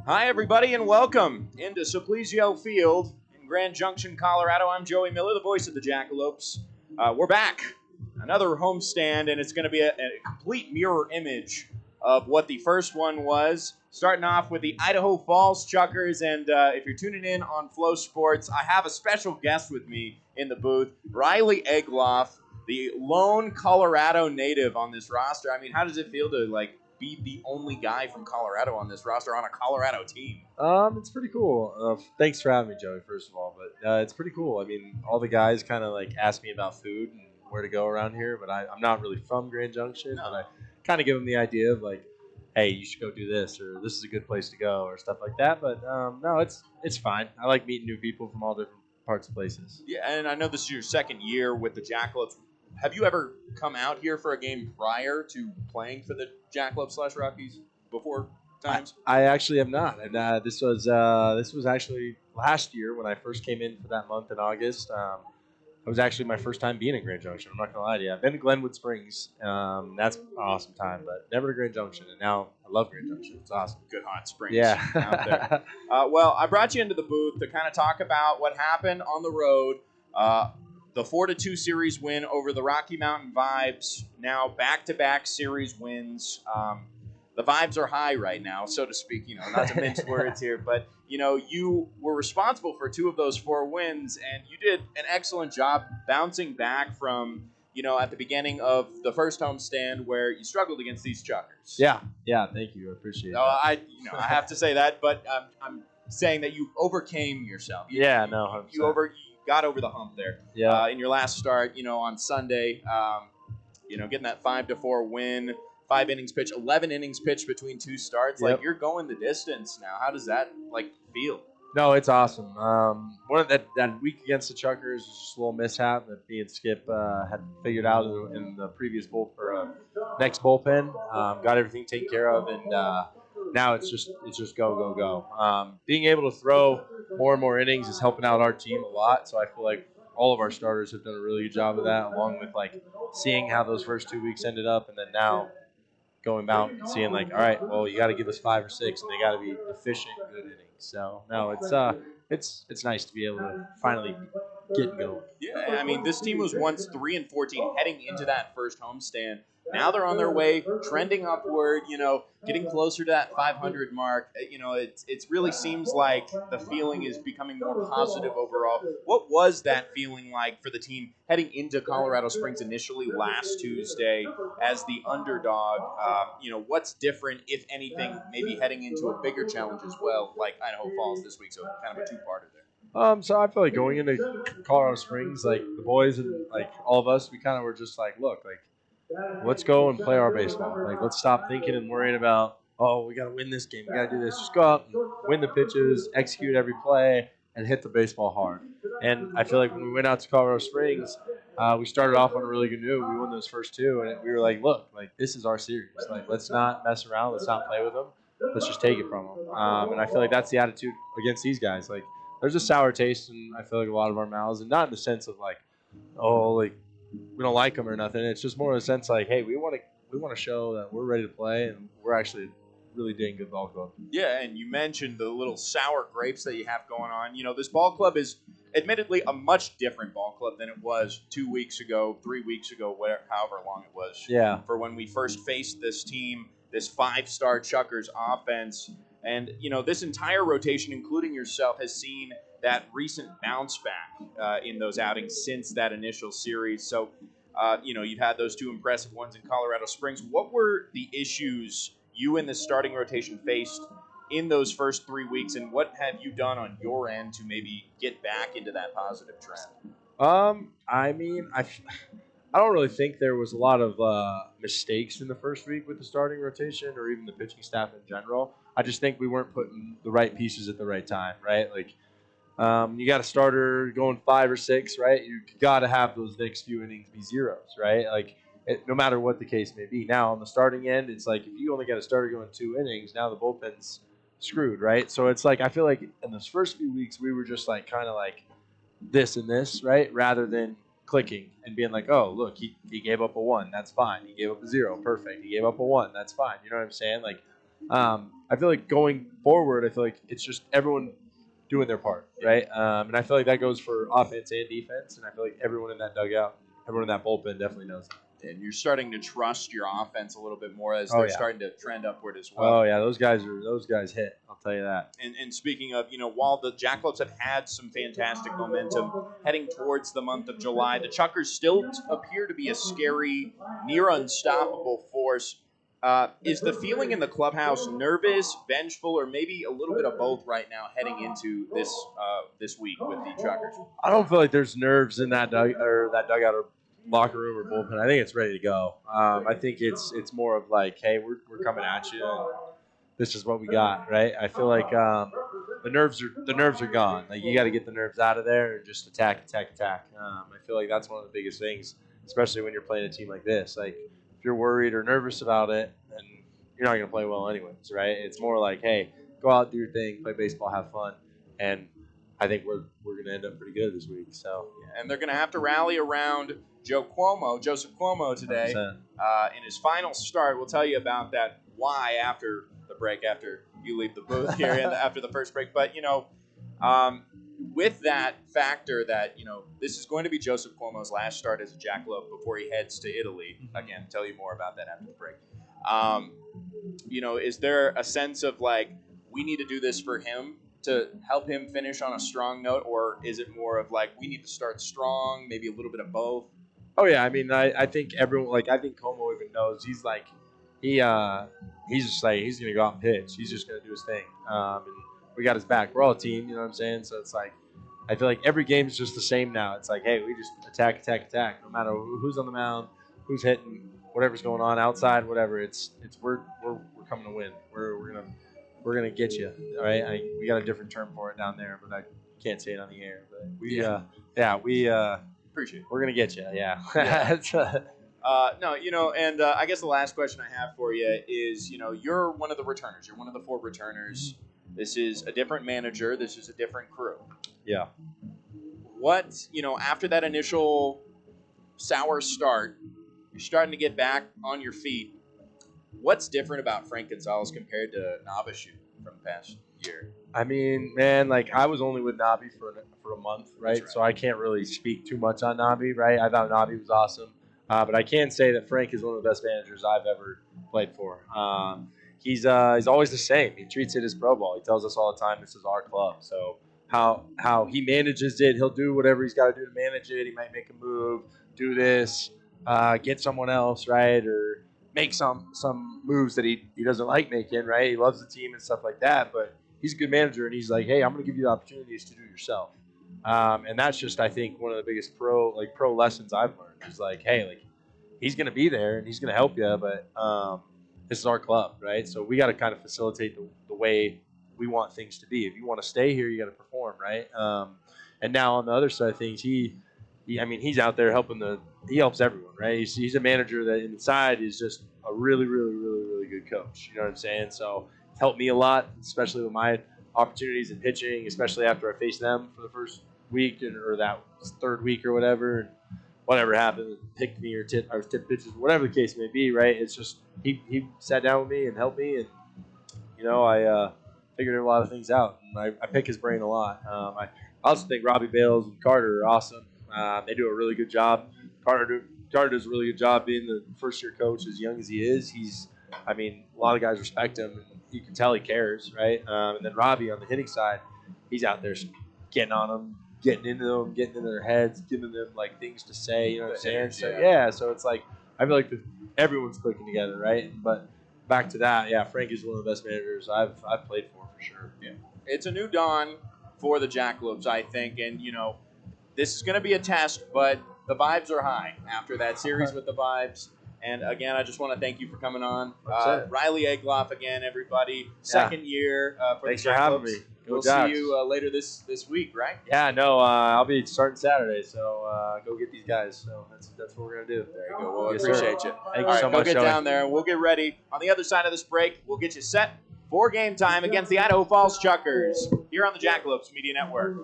Hi, everybody, and welcome into Supplesio Field in Grand Junction, Colorado. I'm Joey Miller, the voice of the Jackalopes. We're back. Another homestand, and it's going to be a complete mirror image of what the first one was. Starting off with the Idaho Falls Chukars, and if you're tuning in on Flow Sports, I have a special guest with me in the booth, Riley Egloff, the lone Colorado native on this roster. I mean, how does it feel to, be the only guy from Colorado on this roster on a Colorado team? It's pretty cool. Thanks for having me, Joey, first of all. But it's pretty cool. I mean, all the guys kind of ask me about food and where to go around here, but I'm not really from Grand Junction. No. But I kind of give them the idea of hey, you should go do this, or this is a good place to go, or stuff like that. But no, it's fine. I like meeting new people from all different parts of places. Yeah, and I know this is your second year with the Jackalopes. Have you ever come out here for a game prior to playing for the Jackalopes/Rockies before times? I actually have not, and this was actually last year when I first came in for that month in August. It was actually my first time being in Grand Junction. I'm not gonna lie to you. I've been to Glenwood Springs. That's an awesome time, but never to Grand Junction, and now I love Grand Junction. It's awesome. Good hot springs Yeah. out there. Well, I brought you into the booth to kind of talk about what happened on the road. The 4-2 series win over the Rocky Mountain Vibes. Now back-to-back series wins. The vibes are high right now, so to speak. Not to mince words here, but you were responsible for 2 of those 4 wins, and you did an excellent job bouncing back from at the beginning of the first homestand where you struggled against these Chukars. Yeah. Thank you. I appreciate it. I have to say that, but I'm saying that you overcame yourself. You got over the hump there. Yeah. In your last start, on Sunday, getting that 5-4 win, 5 innings pitched, 11 innings pitched between 2 starts. Yep. You're going the distance now. How does that feel? No, it's awesome. One of that week against the Chukars was just a little mishap that me and Skip had figured out in the previous next bullpen. Got everything taken care of, and now it's just go. Being able to throw more and more innings is helping out our team a lot. So I feel like all of our starters have done a really good job of that, along with seeing how those first 2 weeks ended up, and then now going out and seeing all right, well, you got to give us 5 or 6, and they got to be efficient, good innings. So no, it's nice to be able to finally get going. Yeah, I mean, this team was once 3-14 heading into that first homestand. Now they're on their way, trending upward, getting closer to that 500 mark. It really seems like the feeling is becoming more positive overall. What was that feeling like for the team heading into Colorado Springs initially last Tuesday as the underdog? What's different, if anything, maybe heading into a bigger challenge as well, like Idaho Falls this week, so kind of a two-parter there. So I feel like going into Colorado Springs, the boys and all of us, we kind of were just look, let's go and play our baseball. Let's stop thinking and worrying about, oh, we got to win this game. We got to do this. Just go out and win the pitches, execute every play, and hit the baseball hard. And I feel like when we went out to Colorado Springs, we started off on a really good note. We won those first 2, and we were look, this is our series. Let's not mess around. Let's not play with them. Let's just take it from them. And I feel like that's the attitude against these guys. There's a sour taste in, I feel like, a lot of our mouths, and not in the sense of we don't like them or nothing. It's just more in a sense hey, we want to show that we're ready to play, and we're actually a really dang good ball club. Yeah, and you mentioned the little sour grapes that you have going on. This ball club is admittedly a much different ball club than it was 2 weeks ago, 3 weeks ago, however long it was. Yeah. For when we first faced this team, this 5-star Chukars offense. And, this entire rotation, including yourself, has seen that recent bounce back in those outings since that initial series. So, you've had those 2 impressive ones in Colorado Springs. What were the issues you and the starting rotation faced in those first 3 weeks, and what have you done on your end to maybe get back into that positive trend? I mean, I don't really think there was a lot of mistakes in the first week with the starting rotation or even the pitching staff in general. I just think we weren't putting the right pieces at the right time, right? You got a starter going 5 or 6, right? You got to have those next few innings be zeros, right? No matter what the case may be. Now, on the starting end, it's if you only got a starter going 2 innings, now the bullpen's screwed, right? So it's I feel like in those first few weeks, we were just kind of this and this, right? Rather than clicking and being oh, look, he gave up a 1, that's fine. He gave up a 0, perfect. He gave up a 1, that's fine. You know what I'm saying? I feel like going forward, I feel like it's just everyone doing their part, right? And I feel like that goes for offense and defense, and I feel like everyone in that dugout, everyone in that bullpen definitely knows it. And you're starting to trust your offense a little bit more as they're starting to trend upward as well. Oh, yeah, those guys hit. I'll tell you that. And speaking of, while the Jackalopes have had some fantastic momentum heading towards the month of July, the Chukars still appear to be a scary, near unstoppable force. Is the feeling in the clubhouse nervous, vengeful, or maybe a little bit of both right now heading into this week with the Chukars? I don't feel like there's nerves in that dugout or locker room or bullpen. I think it's ready to go. I think it's more of like, hey, we're coming at you, and this is what we got, right? I feel like the nerves are gone. Like, you got to get the nerves out of there and just attack. I feel like that's one of the biggest things, especially when you're playing a team like this. Like, if you're worried or nervous about it, then you're not going to play well anyways, right? It's more like, hey, go out, do your thing, play baseball, have fun, and I think we're going to end up pretty good this week. So, and they're going to have to rally around Joseph Cuomo today in his final start. We'll tell you about that why after the break, after you leave the booth here and after the first break. But, with that factor that, this is going to be Joseph Cuomo's last start as a Jackalope before he heads to Italy. Again, tell you more about that after the break. Is there a sense of like, we need to do this for him to help him finish on a strong note, or is it more of like, we need to start strong, maybe a little bit of both? Oh yeah, I mean, I think everyone, like, I think Como even knows. He's like, he's just like, he's gonna go out and pitch. He's just gonna do his thing, and we got his back. We're all a team, you know what I'm saying? So it's like, I feel like every game is just the same now. It's like, hey, we just attack, no matter who's on the mound, who's hitting, whatever's going on outside, whatever. It's we're coming to win. We're gonna get you, all right? We got a different term for it down there, but I can't say it on the air. But we appreciate it. We're gonna get you, yeah. No, and I guess the last question I have for you is, you're one of the returners. You're one of the 4 returners. This is a different manager. This is a different crew. Yeah. What, after that initial sour start, you're starting to get back on your feet. What's different about Frank Gonzalez compared to Nabishu from the past year? I mean, man, like, I was only with Nabi for a month, right? So I can't really speak too much on Nabi, right? I thought Nabi was awesome. But I can say that Frank is one of the best managers I've ever played for. He's always the same. He treats it as pro ball. He tells us all the time, this is our club. So how he manages it, he'll do whatever he's got to do to manage it. He might make a move, do this, get someone else, right? Or make some moves that he doesn't like making, right? He loves the team and stuff like that, but he's a good manager, and he's like, hey, I'm going to give you the opportunities to do it yourself. And that's just, I think, one of the biggest pro lessons I've learned is like, hey, like, he's going to be there and he's going to help you, but this is our club, right? So we got to kind of facilitate the way we want things to be. If you want to stay here, you got to perform, right? And now on the other side of things, he's out there he helps everyone, right? He's a manager that inside is just a really, really, really, really good coach. You know what I'm saying? So it's helped me a lot, especially with my opportunities in pitching, especially after I faced them for the first week or that third week or whatever. And whatever happened, picked me or tip pitches, whatever the case may be, right? It's just he sat down with me and helped me, and I figured a lot of things out. And I pick his brain a lot. I also think Robbie Bales and Carter are awesome. They do a really good job. Carter does a really good job being the first-year coach, as young as he is. A lot of guys respect him, and you can tell he cares, right? And then Robbie on the hitting side, he's out there getting on them, getting into them, getting in their heads, giving them like things to say, you know what I'm saying? So so it's like I feel like everyone's clicking together, right? But back to that, Frank is one of the best managers I've played for sure. Yeah, it's a new dawn for the Jackalopes, I think, and this is going to be a test, but the vibes are high after that series with the vibes. And again, I just want to thank you for coming on. Riley Egloff again, everybody. Second year for Thanks the for having me. We'll see you later this week, right? Yeah, no, I'll be starting Saturday, so go get these guys. So that's what we're going to do. There you go. Well, yes, appreciate you. Thank you so much, Go get down there, and we'll get ready. On the other side of this break, we'll get you set for game time against the Idaho Falls Chukars here on the Jackalopes Media Network.